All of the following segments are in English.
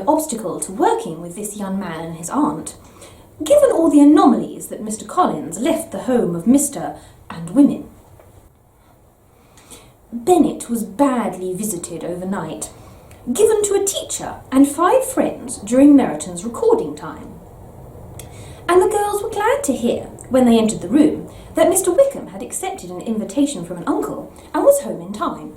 obstacle to working with this young man and his aunt, given all the anomalies that Mr. Collins left the home of Mr. and women. Bennet was badly visited overnight, given to a teacher and 5 friends during Meryton's recording time. And the girls were glad to hear, when they entered the room, that Mr. Wickham had accepted an invitation from an uncle and was home in time.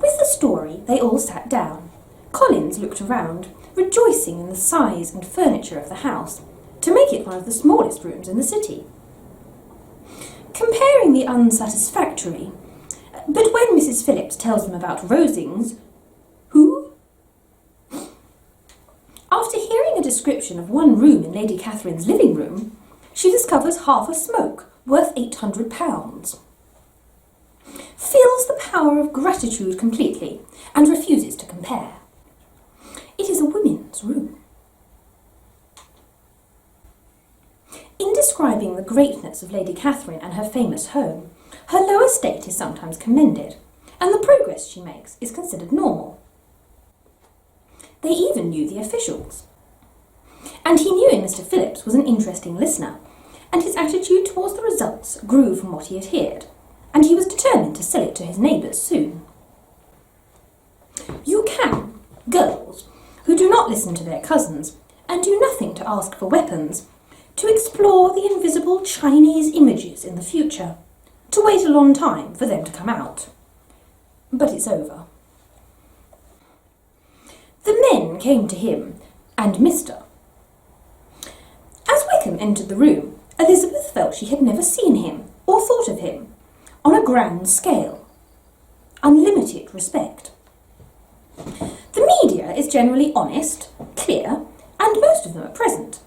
With the story, they all sat down. Collins looked around, rejoicing in the size and furniture of the house, to make it one of the smallest rooms in the city. Comparing the unsatisfactory, but when Mrs. Phillips tells them about Rosings, who? After hearing a description of one room in Lady Catherine's living room, she discovers half a smoke worth £800, feels the power of gratitude completely, and refuses to compare. It is a women's room. In describing the greatness of Lady Catherine and her famous home, her low estate is sometimes commended, and the progress she makes is considered normal. They even knew the officials. And he knew Mr. Phillips was an interesting listener, and his attitude towards the results grew from what he had heard, and he was determined to sell it to his neighbours soon. You can, girls, who do not listen to their cousins, and do nothing to ask for weapons, to explore the invisible Chinese images in the future, to wait a long time for them to come out. But it's over. The men came to him, and Mr. As Wickham entered the room, Elizabeth felt she had never seen him, or thought of him, on a grand scale. Unlimited respect. The media is generally honest, clear, and most of them are present.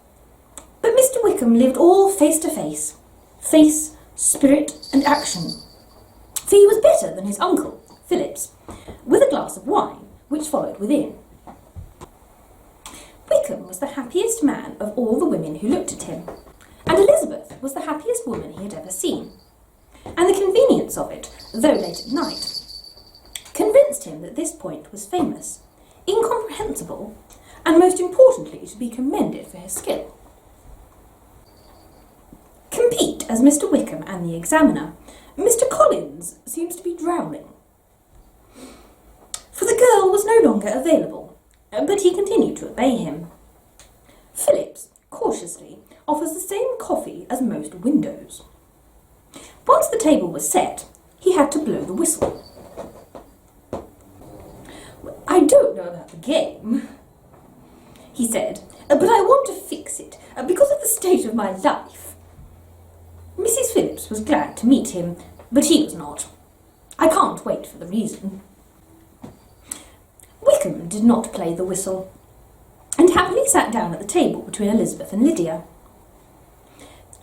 But Mr. Wickham lived all face to face, spirit, and action. For he was better than his uncle, Phillips, with a glass of wine, which followed within. Wickham was the happiest man of all the women who looked at him, and Elizabeth was the happiest woman he had ever seen. And the convenience of it, though late at night, convinced him that this point was famous, incomprehensible, and most importantly to be commended for his skill. Compete as Mr. Wickham and the Examiner, Mr. Collins seems to be drowning. For the girl was no longer available, but he continued to obey him. Phillips, cautiously, offers the same coffee as most windows. Once the table was set, he had to blow the whistle. I don't know about the game, he said, but I want to fix it because of the state of my life. Mrs. Phillips was glad to meet him, but he was not. I can't wait for the reason. Wickham did not play the whistle, and happily sat down at the table between Elizabeth and Lydia.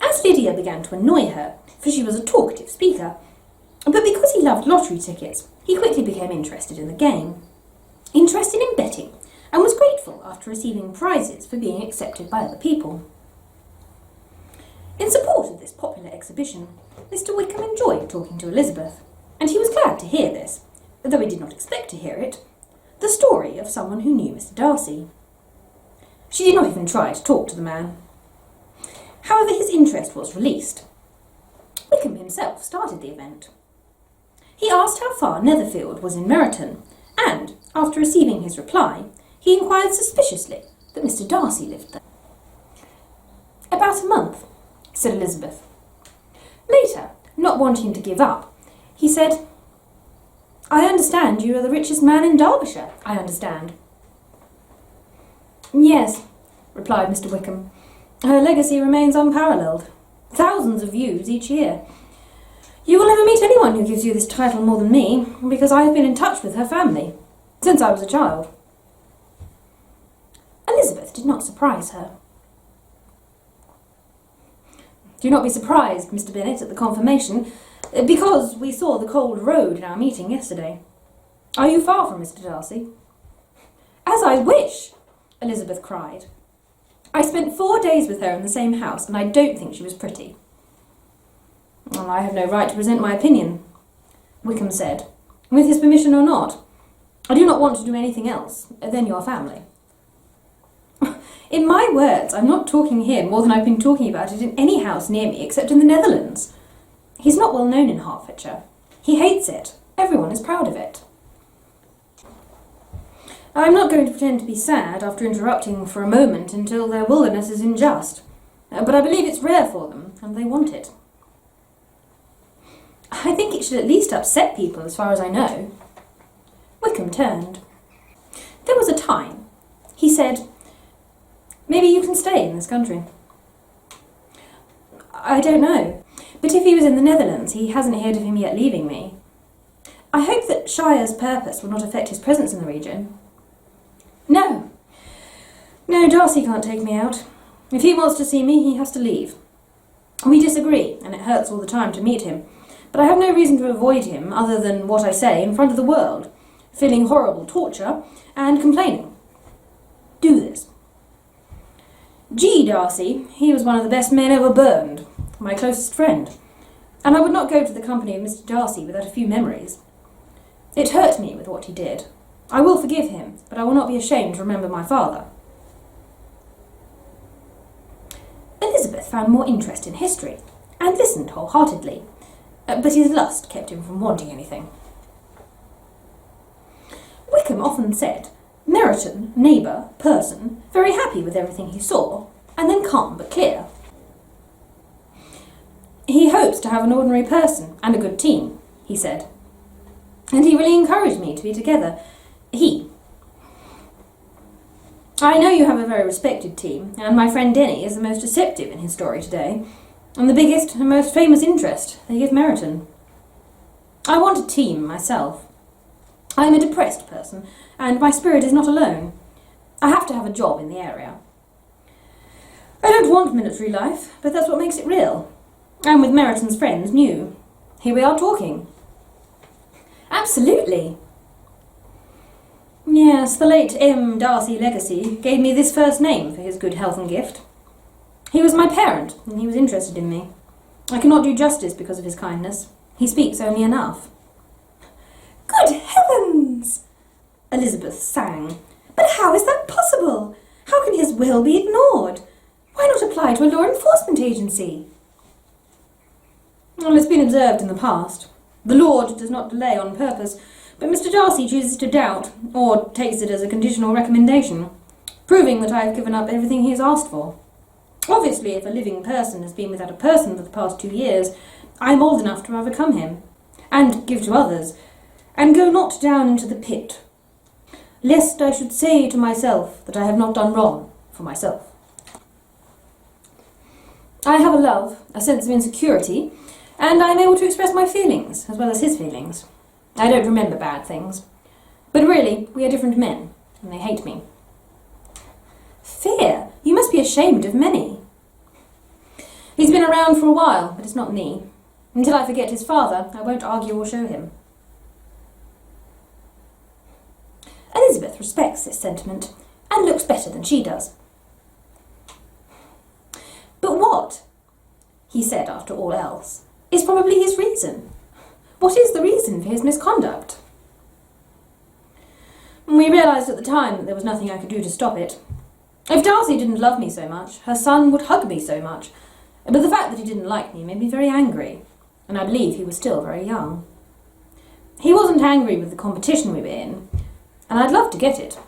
As Lydia began to annoy her, for she was a talkative speaker, but because he loved lottery tickets, he quickly became interested in the game, interested in betting, and was grateful after receiving prizes for being accepted by other people. In support of this popular exhibition, Mr. Wickham enjoyed talking to Elizabeth, and he was glad to hear this, though he did not expect to hear it, the story of someone who knew Mr. Darcy. She did not even try to talk to the man. However, his interest was released. Wickham himself started the event. He asked how far Netherfield was in Meryton, and, after receiving his reply, he inquired suspiciously that Mr. Darcy lived there. About a month, said Elizabeth. Later, not wanting to give up, he said, I understand you are the richest man in Derbyshire, I understand. Yes, replied Mr. Wickham. Her legacy remains unparalleled. Thousands of views each year. You will never meet anyone who gives you this title more than me, because I have been in touch with her family since I was a child. Elizabeth did not surprise her. Do not be surprised, Mr. Bennet, at the confirmation, because we saw the cold road in our meeting yesterday. Are you far from Mr. Darcy? As I wish, Elizabeth cried. I spent 4 days with her in the same house, and I don't think she was pretty. Well, I have no right to present my opinion, Wickham said, with his permission or not. I do not want to do anything else than your family. In my words, I'm not talking here more than I've been talking about it in any house near me except in the Netherlands. He's not well known in Hertfordshire. He hates it. Everyone is proud of it. I'm not going to pretend to be sad after interrupting for a moment until their wilderness is unjust, but I believe it's rare for them, and they want it. I think it should at least upset people, as far as I know. Wickham turned. There was a time. He said, "Maybe you can stay in this country." I don't know, but if he was in the Netherlands, he hasn't heard of him yet leaving me. I hope that Shire's purpose will not affect his presence in the region. No, Darcy can't take me out. If he wants to see me, he has to leave. We disagree, and it hurts all the time to meet him, but I have no reason to avoid him other than what I say in front of the world, feeling horrible torture and complaining. Do this. G. Darcy, he was one of the best men ever burned, my closest friend, and I would not go to the company of Mr. Darcy without a few memories. It hurt me with what he did. I will forgive him, but I will not be ashamed to remember my father. Elizabeth found more interest in history, and listened wholeheartedly, but his lust kept him from wanting anything. Wickham often said, Meryton, neighbour, person, very happy with everything he saw, and then calm but clear. He hopes to have an ordinary person and a good team, he said, and he really encouraged me to be together. I know you have a very respected team, and my friend Denny is the most deceptive in his story today, and the biggest and most famous interest they give Meryton. I want a team myself. I am a depressed person, and my spirit is not alone. I have to have a job in the area. I don't want military life, but that's what makes it real. And with Meryton's friends new. Here we are talking. Absolutely. Yes, the late M. Darcy Legacy gave me this first name for his good health and gift. He was my parent, and he was interested in me. I cannot do justice because of his kindness. He speaks only enough. Good heavens! Elizabeth sang. But how is that possible? How can his will be ignored? Why not apply to a law enforcement agency? Well, it's been observed in the past. The Lord does not delay on purpose, but Mr. Darcy chooses to doubt, or takes it as a conditional recommendation, proving that I have given up everything he has asked for. Obviously, if a living person has been without a person for the past 2 years, I am old enough to overcome him, and give to others, and go not down into the pit, lest I should say to myself that I have not done wrong for myself. I have a love, a sense of insecurity, and I am able to express my feelings, as well as his feelings. I don't remember bad things. But really, we are different men, and they hate me. Fear? You must be ashamed of many. He's been around for a while, but it's not me. Until I forget his father, I won't argue or show him. Elizabeth respects this sentiment, and looks better than she does. But what, he said after all else, is probably his reason. What is the reason for his misconduct? We realised at the time that there was nothing I could do to stop it. If Darcy didn't love me so much, her son would hug me so much. But the fact that he didn't like me made me very angry, and I believe he was still very young. He wasn't angry with the competition we were in, and I'd love to get it.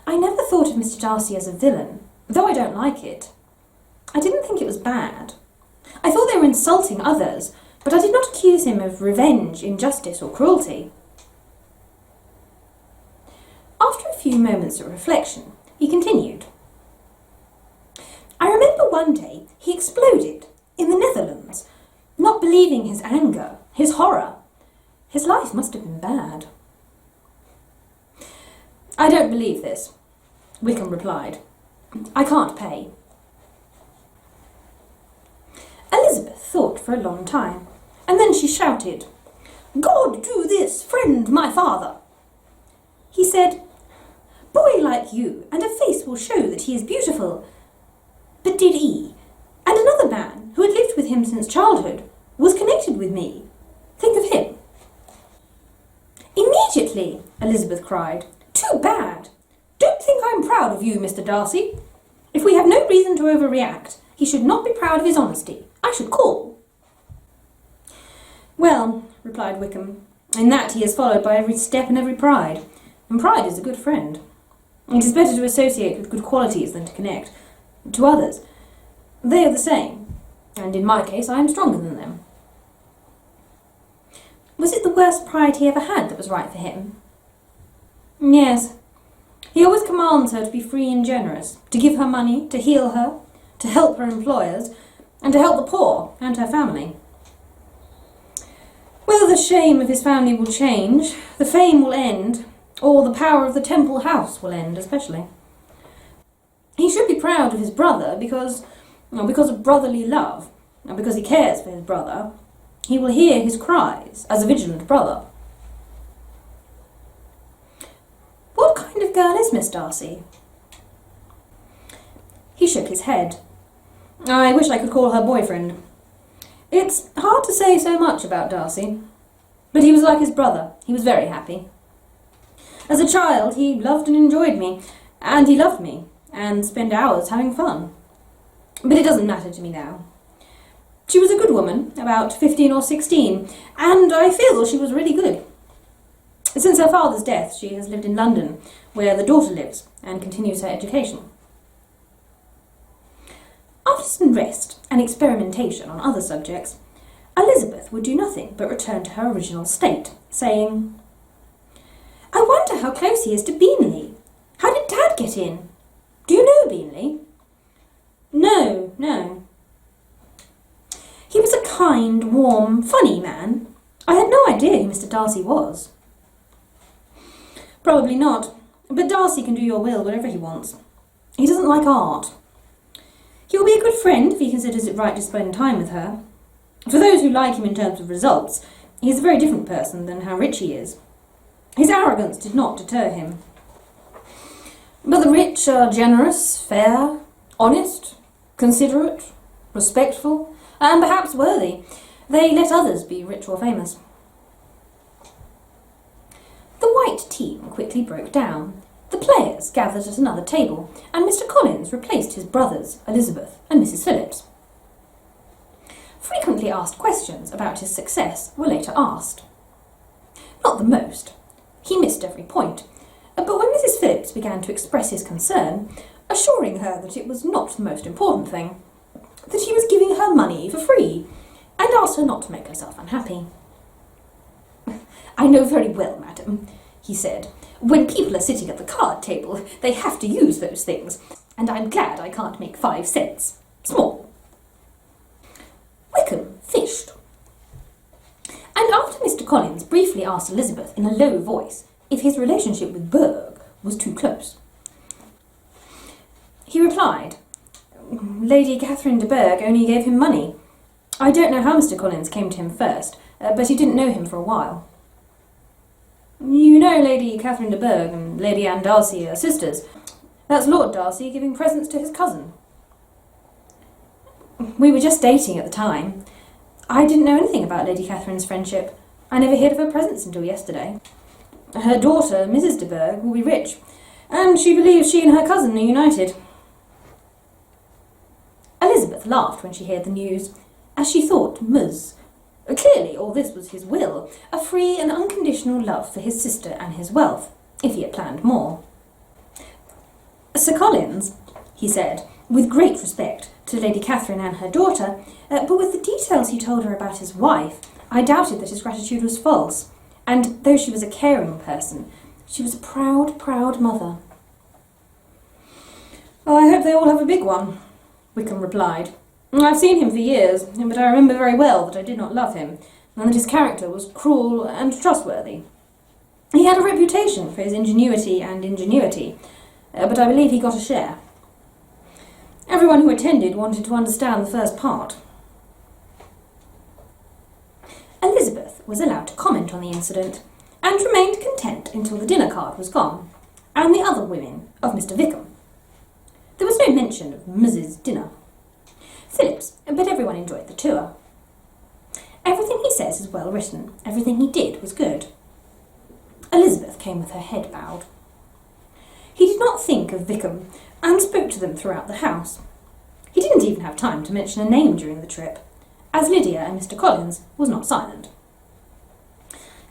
I never thought of Mr. Darcy as a villain, though I don't like it. I didn't think it was bad. I thought they were insulting others, but I did not accuse him of revenge, injustice, or cruelty. After a few moments of reflection, he continued. I remember one day he exploded in the Netherlands, not believing his anger, his horror. His life must have been bad. I don't believe this, Wickham replied. I can't pay. Elizabeth thought for a long time, and then she shouted, God do this, friend my father. He said, Boy like you, and a face will show that he is beautiful. But did he, and another man who had lived with him since childhood, was connected with me? Think of him. In Absolutely, Elizabeth cried. Too bad. Don't think I'm proud of you, Mr. Darcy. If we have no reason to overreact, he should not be proud of his honesty. I should call. Well, replied Wickham, in that he is followed by every step and every pride, and pride is a good friend. It is better to associate with good qualities than to connect. To others, they are the same, and in my case I am stronger than them. Was it the worst pride he ever had that was right for him? Yes. He always commands her to be free and generous, to give her money, to heal her, to help her employers, and to help the poor and her family. Whether the shame of his family will change, the fame will end, or the power of the Temple House will end especially. He should be proud of his brother because of brotherly love, and because he cares for his brother. He will hear his cries as a vigilant brother. What kind of girl is Miss Darcy? He shook his head. I wish I could call her boyfriend. It's hard to say so much about Darcy, but he was like his brother. He was very happy. As a child, he loved and enjoyed me, and he loved me, and spent hours having fun. But it doesn't matter to me now. She was a good woman, about 15 or 16, and I feel she was really good. Since her father's death, she has lived in London, where the daughter lives, and continues her education. After some rest and experimentation on other subjects, Elizabeth would do nothing but return to her original state, saying, I wonder how close he is to Beanley. How did Dad get in? Do you know Beanley? No. He was a kind, warm, funny man. I had no idea who Mr. Darcy was. Probably not, but Darcy can do your will wherever he wants. He doesn't like art. He will be a good friend if he considers it right to spend time with her. For those who like him in terms of results, he is a very different person than how rich he is. His arrogance did not deter him. But the rich are generous, fair, honest, considerate, respectful, and perhaps worthy. They let others be rich or famous. The white team quickly broke down. The players gathered at another table, and Mr. Collins replaced his brothers, Elizabeth and Mrs. Phillips. Frequently asked questions about his success were later asked. Not the most. He missed every point, but when Mrs. Phillips began to express his concern, assuring her that it was not the most important thing, that he was giving her money for free, and asked her not to make herself unhappy. I know very well, madam, he said. When people are sitting at the card table, they have to use those things, and I'm glad I can't make 5 cents. Small. Wickham fished. And after Mr. Collins briefly asked Elizabeth in a low voice if his relationship with Berg was too close, he replied, Lady Catherine de Bourgh only gave him money. I don't know how Mr. Collins came to him first, but he didn't know him for a while. You know Lady Catherine de Bourgh and Lady Anne Darcy are sisters. That's Lord Darcy giving presents to his cousin. We were just dating at the time. I didn't know anything about Lady Catherine's friendship. I never heard of her presents until yesterday. Her daughter, Mrs. de Bourgh, will be rich, and she believes she and her cousin are united. Elizabeth laughed when she heard the news, as she thought Ms. Clearly all this was his will, a free and unconditional love for his sister and his wealth, if he had planned more. Sir Collins, he said, with great respect to Lady Catherine and her daughter, but with the details he told her about his wife, I doubted that his gratitude was false, and though she was a caring person, she was a proud, proud mother. I hope they all have a big one, Wickham replied. I've seen him for years, but I remember very well that I did not love him, and that his character was cruel and trustworthy. He had a reputation for his ingenuity, but I believe he got a share. Everyone who attended wanted to understand the first part. Elizabeth was allowed to comment on the incident, and remained content until the dinner card was gone, and the other women of Mr. Wickham. There was no mention of Mrs. Dinner. Phillips, but everyone enjoyed the tour. Everything he says is well written. Everything he did was good. Elizabeth came with her head bowed. He did not think of Wickham, and spoke to them throughout the house. He didn't even have time to mention a name during the trip, as Lydia and Mr. Collins was not silent.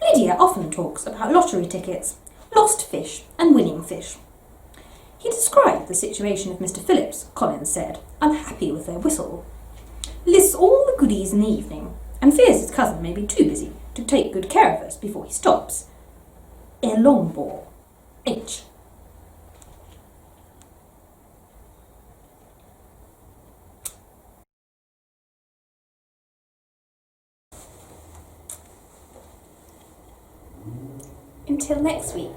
Lydia often talks about lottery tickets, lost fish and winning fish. He described the situation of Mr. Phillips, Collins said, unhappy with their whistle. Lists all the goodies in the evening, and fears his cousin may be too busy to take good care of us before he stops. A Longbourn, H. Until next week.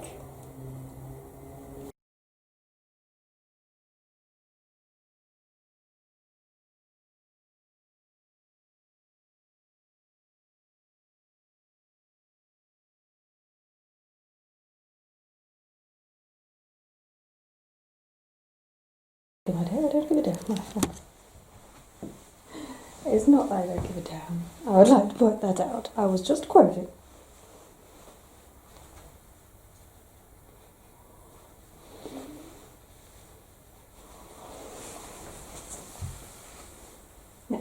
Good idea, I don't give a damn. It's not that I don't give a damn. I would like to point that out. I was just quoting. No.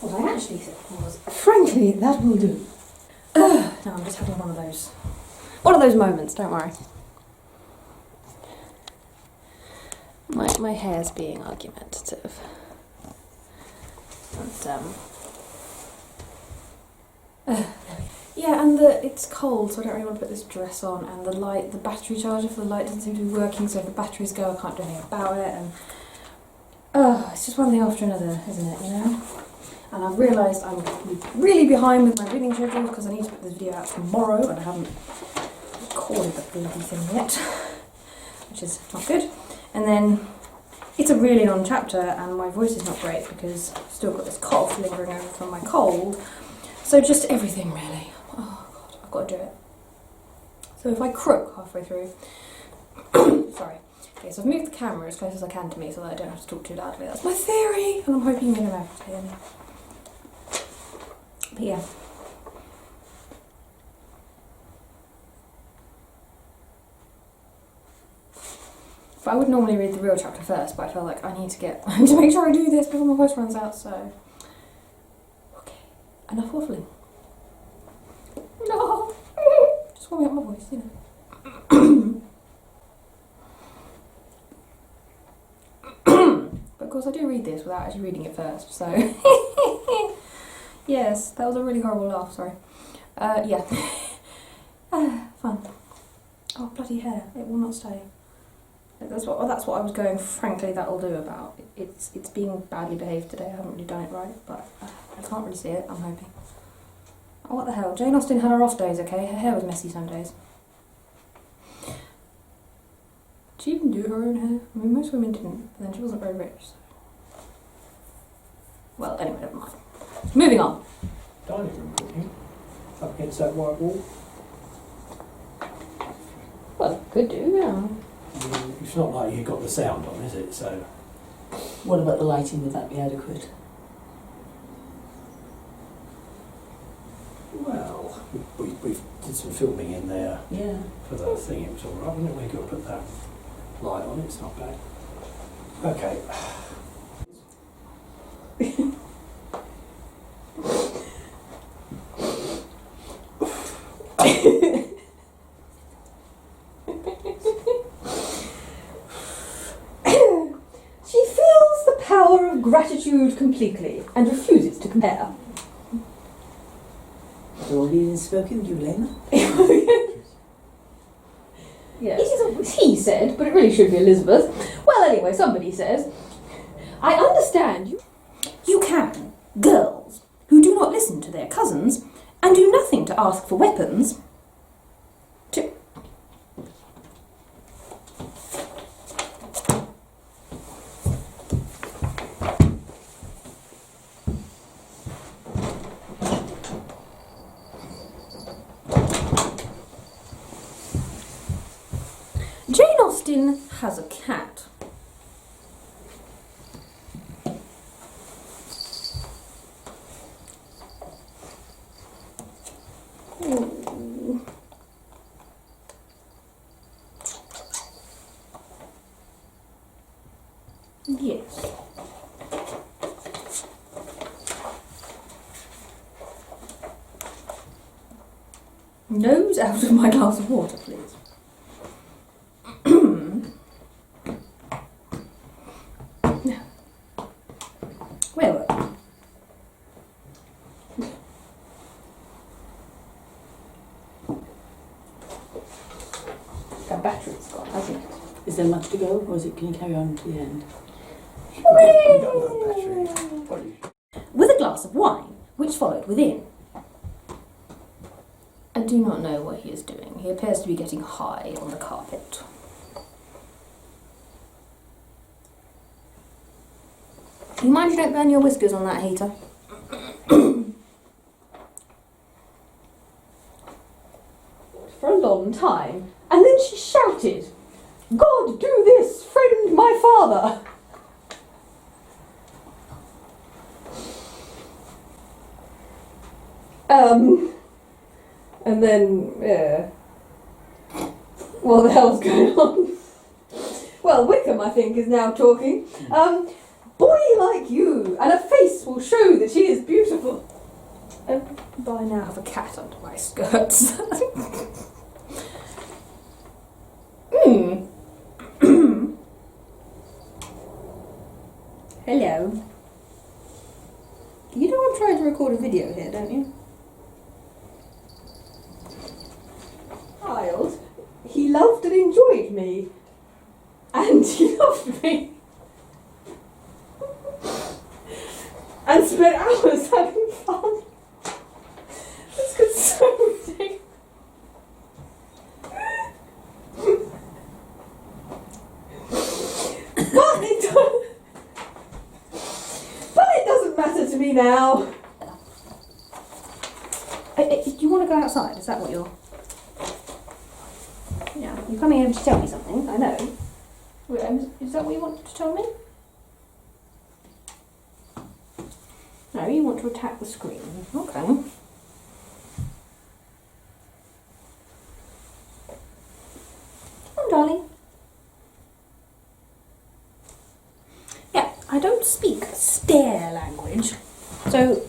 What I actually said was, Frankly, that will do. no, I'm just having one of those moments, don't worry. My hair's being argumentative. Yeah, and it's cold, so I don't really want to put this dress on, and the battery charger for the light doesn't seem to be working, so if the batteries go I can't do anything about it, and it's just one thing after another, isn't it, you know? And I've realised I'm really behind with my reading schedule because I need to put this video out tomorrow and I haven't recorded the bloody thing yet, which is not good. And then it's a really long chapter and my voice is not great because I've still got this cough lingering over from my cold. So just everything really. Oh God, I've got to do it. So if I croak halfway through, sorry. Okay, so I've moved the camera as close as I can to me so that I don't have to talk too loudly. That's my theory, and I'm hoping you're going to have to hear me. But yeah. But I would normally read the real chapter first, but I felt like I need to make sure I do this before my voice runs out, so... Okay, enough waffling. No! Just warming up my voice, you know. But of course I do read this without actually reading it first, so... Yes, that was a really horrible laugh, sorry. Yeah. Fun. Oh, bloody hair, it will not stay. That's what I was going, frankly, that'll do about. It's being badly behaved today. I haven't really done it right, but I can't really see it, I'm hoping. Oh, what the hell? Jane Austen had her off days, okay? Her hair was messy some days. Did she even do her own hair? I mean, most women didn't, but then she wasn't very rich, so... Well, anyway, never mind. Moving on. Dining room cooking, up against that white wall. Well, could do, yeah. It's not like you've got the sound on, is it? So, What about the lighting? Would that be adequate? well, we did some filming in there Yeah. for the thing. It was all right, wasn't it? We could put that light on. It's not bad. Okay. She feels the power of gratitude completely and refuses to compare. All being spoken, you Lena? Yes. It is he said, but it really should be Elizabeth. Well, anyway, somebody says, I understand you. You can, girls, who do not listen to their cousins and do nothing to ask for weapons, to... Jane Austen has a cat. Yes. Nose out of my glass of water, please. Where were we? That battery's gone, hasn't it? Is there much to go, or is it, can you carry on to the end? You've got no battery. With a glass of wine, which followed within. I do not know what he is doing. He appears to be getting high on the carpet. Do you mind if you don't burn your whiskers on that heater? For a long time, and then she shouted, "God, do this, friend my father!" And then, what the hell's going on? Well, Wickham, I think, is now talking. Boy like you, and a face will show that she is beautiful. But I now have a cat under my skirts. Hello. You know I'm trying to record a video here, don't you? Child, he loved and enjoyed me. And he loved me. And spent hours having fun. This gets so ridiculous. But it doesn't matter to me now. Do you want to go outside? Is that what you're... Yeah, you're coming over to tell me something, I know. Wait, is that what you want to tell me? No, you want to attack the screen. Okay. Come on, darling. Yeah, I don't speak stare language, so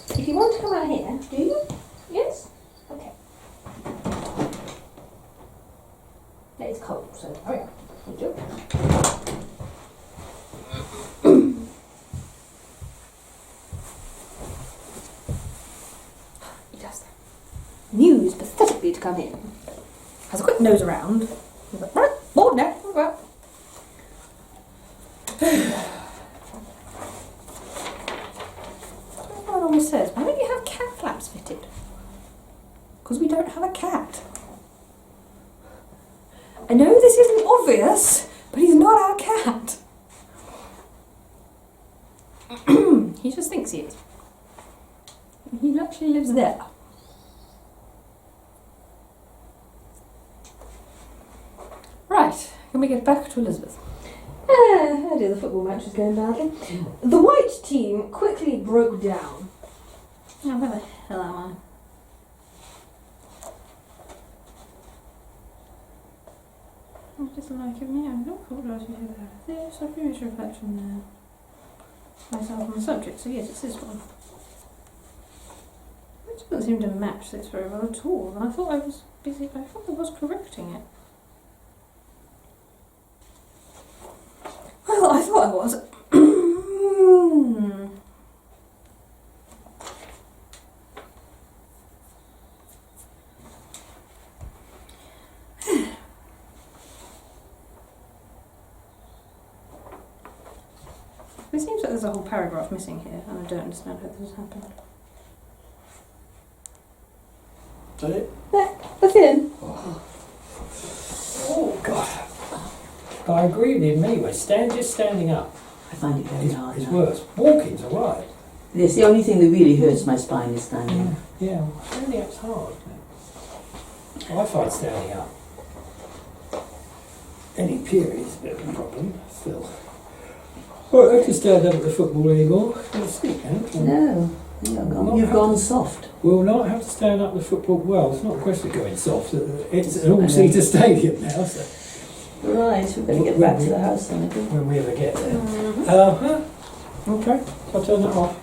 if you want to come out here, do you? Yes? Okay. Yeah, it's cold, so hurry up. Thank you. He does that. Mews pathetically to come in. Has a quick nose around. He's like, right, board now, right. Everyone always says, why don't you have cat flaps fitted? Because we don't have a cat. I know this isn't obvious, but he's not our cat. He just thinks he is. He actually lives there. Right, can we get back to Elizabeth? Oh dear, the football match is going badly. The white team quickly broke down. Oh, where the hell am I? What doesn't like it? Yeah, I don't apologise if you have this. I've finished reflection there. Myself on the subject, so yes, it's this one. It doesn't seem to match this very well at all, and I thought I was busy, I thought I was correcting it. Well, I thought I was. It seems like there's a whole paragraph missing here, and I don't understand how this has happened. Is that it? Yeah, that's it. Oh, God. I agree with you in many ways. Just standing up I find it very hard. is now. worse. Walking's alright. Yes, the only thing that really hurts my spine is standing. Yeah, well, standing up's hard. I find standing up. Any period is a bit of a problem, still. Well, I don't have to stand up at the football anymore. You'll sleep, haven't you? No, you've gone soft. We'll not have to stand up at the football. Well, it's not a question of going soft. It's an all-seater stadium now, so Right, we better get back to the house then, I think. When we ever get there. Mm-hmm. Okay, so I'll turn that off.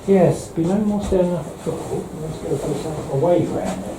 Yes, be no more staring up at football. Let's go for some away ground there.